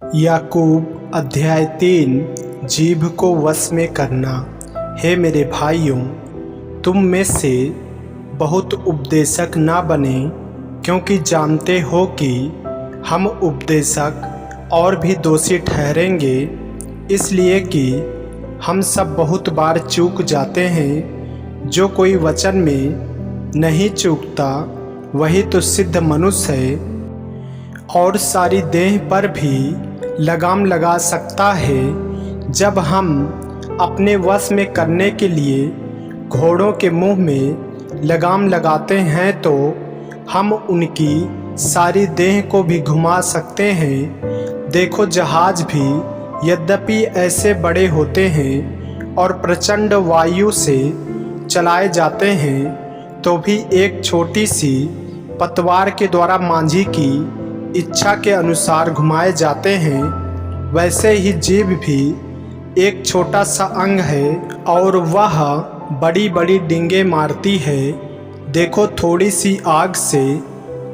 याकूब अध्याय 3 जीभ को वश में करना। हे मेरे भाइयों, तुम में से बहुत उपदेशक ना बने, क्योंकि जानते हो कि हम उपदेशक और भी दोषी ठहरेंगे, इसलिए कि हम सब बहुत बार चूक जाते हैं। जो कोई वचन में नहीं चूकता वही तो सिद्ध मनुष्य है और सारी देह पर भी लगाम लगा सकता है। जब हम अपने वश में करने के लिए घोड़ों के मुंह में लगाम लगाते हैं तो हम उनकी सारी देह को भी घुमा सकते हैं। देखो, जहाज भी यद्यपि ऐसे बड़े होते हैं और प्रचंड वायु से चलाए जाते हैं, तो भी एक छोटी सी पतवार के द्वारा मांझी की इच्छा के अनुसार घुमाए जाते हैं। वैसे ही जीभ भी एक छोटा सा अंग है और वह बड़ी बड़ी डींगे मारती है। देखो, थोड़ी सी आग से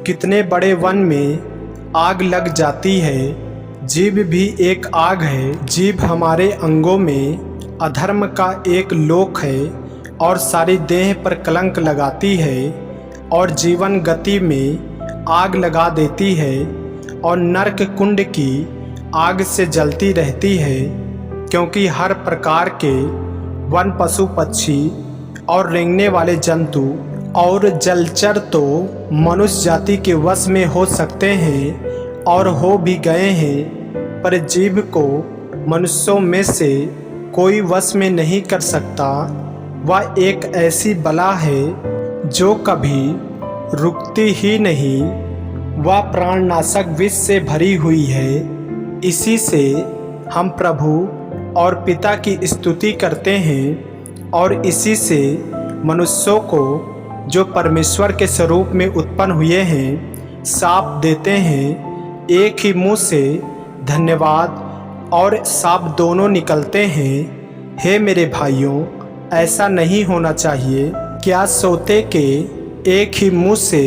कितने बड़े वन में आग लग जाती है। जीभ भी एक आग है। जीभ हमारे अंगों में अधर्म का एक लोक है और सारी देह पर कलंक लगाती है और जीवन गति में आग लगा देती है और नरक कुंड की आग से जलती रहती है। क्योंकि हर प्रकार के वन, पशु, पक्षी और रेंगने वाले जंतु और जलचर तो मनुष्य जाति के वश में हो सकते हैं और हो भी गए हैं, पर जीभ को मनुष्यों में से कोई वश में नहीं कर सकता। वह एक ऐसी बला है जो कभी रुकती ही नहीं। वह प्राणनाशक विष से भरी हुई है। इसी से हम प्रभु और पिता की स्तुति करते हैं और इसी से मनुष्यों को, जो परमेश्वर के स्वरूप में उत्पन्न हुए हैं, साप देते हैं। एक ही मुंह से धन्यवाद और साप दोनों निकलते हैं। हे मेरे भाइयों, ऐसा नहीं होना चाहिए। क्या सोते के एक ही मुंह से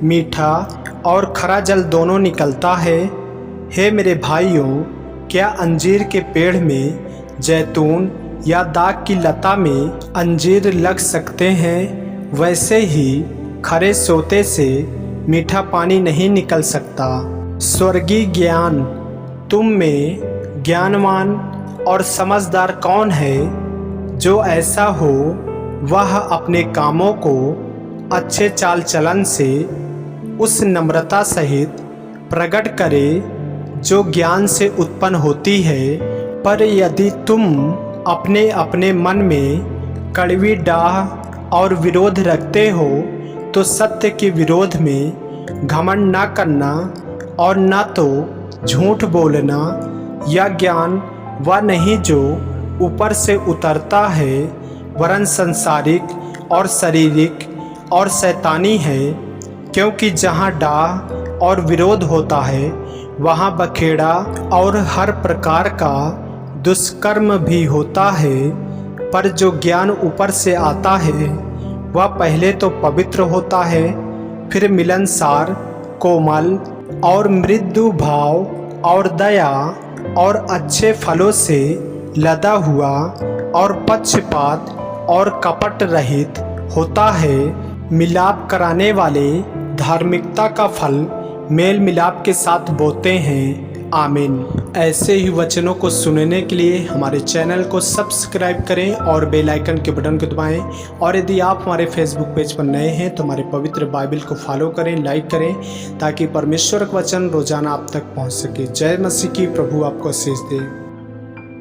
मीठा और खरा जल दोनों निकलता है? हे मेरे भाइयों, क्या अंजीर के पेड़ में जैतून या दाख की लता में अंजीर लग सकते हैं? वैसे ही खरे सोते से मीठा पानी नहीं निकल सकता। स्वर्गीय ज्ञान, तुम में ज्ञानवान और समझदार कौन है? जो ऐसा हो वह अपने कामों को अच्छे चाल चलन से उस नम्रता सहित प्रकट करे जो ज्ञान से उत्पन्न होती है। पर यदि तुम अपने अपने मन में कड़वी डाह और विरोध रखते हो, तो सत्य के विरोध में घमंड न करना और न तो झूठ बोलना। यह ज्ञान वह नहीं जो ऊपर से उतरता है, वरन संसारिक और शारीरिक और शैतानी है। क्योंकि जहाँ डाह और विरोध होता है, वहाँ बखेड़ा और हर प्रकार का दुष्कर्म भी होता है। पर जो ज्ञान ऊपर से आता है वह पहले तो पवित्र होता है, फिर मिलनसार, कोमल और मृदु भाव और दया और अच्छे फलों से लदा हुआ और पक्षपात और कपट रहित होता है। मिलाप कराने वाले धार्मिकता का फल मेल मिलाप के साथ बोते हैं। आमीन। ऐसे ही वचनों को सुनने के लिए हमारे चैनल को सब्सक्राइब करें और बेल आइकन के बटन को दबाएं। और यदि आप हमारे फेसबुक पेज पर नए हैं तो हमारे पवित्र बाइबल को फॉलो करें, लाइक करें, ताकि परमेश्वर का वचन रोजाना आप तक पहुंच सके। जय मसीह की। प्रभु आपको आशीष दे।